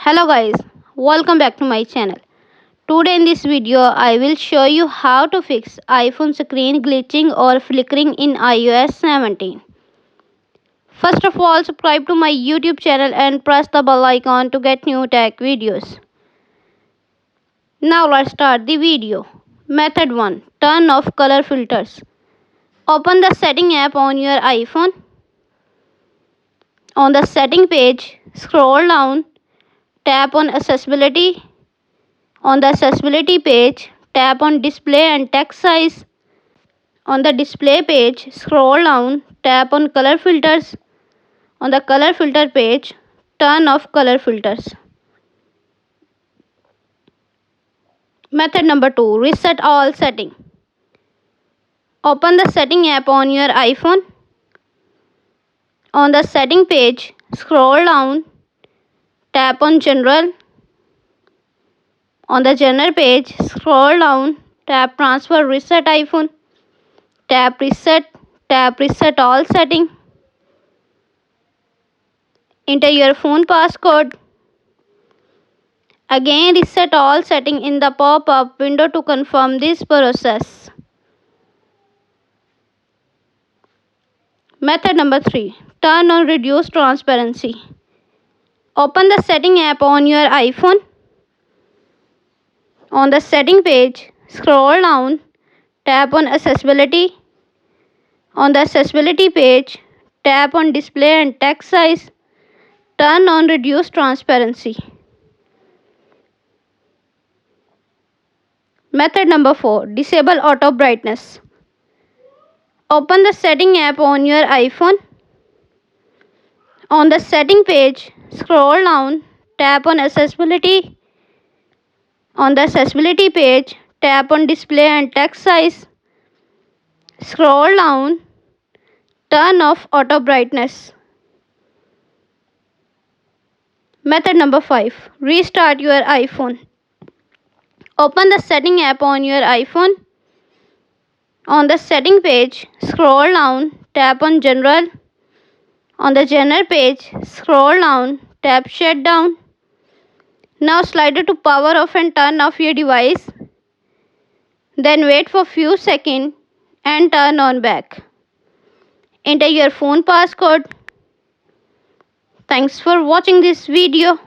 Hello guys, welcome back to my channel. Today in this video I will show you how to fix iPhone screen glitching or flickering in iOS 17. First of all, subscribe to my YouTube channel and press the bell icon to get new tech videos. Now let's start the video. Method 1. Turn off color filters. Open the setting app on your iPhone. On the setting page, scroll down, tap on accessibility. On the accessibility page, tap on display and text size. On the display page, scroll down, tap on color filters. On the color filter page, turn off color filters. Method number 2. Reset all setting. Open the setting app on your iPhone. On the setting page, scroll down, tap on general. On the general page, scroll down, tap transfer reset iPhone. Tap reset all setting. Enter your phone passcode. Again reset all setting in the pop-up window to confirm this process. Method number 3. Turn on reduce transparency. Open the setting app on your iPhone. On the setting page, scroll down, tap on accessibility. On the accessibility page, tap on display and text size. Turn on reduce transparency. Method number 4. Disable auto brightness. Open the setting app on your iPhone. On the setting page, scroll down, tap on accessibility. On the accessibility page, tap on display and text size. Scroll down, turn off auto brightness. Method number 5. Restart your iPhone. Open the setting app on your iPhone. On the setting page, scroll down, tap on general. On the general page, scroll down, tap shutdown. Now slide it to power off and turn off your device. Then wait for few seconds and turn on back. Enter your phone passcode. Thanks for watching this video.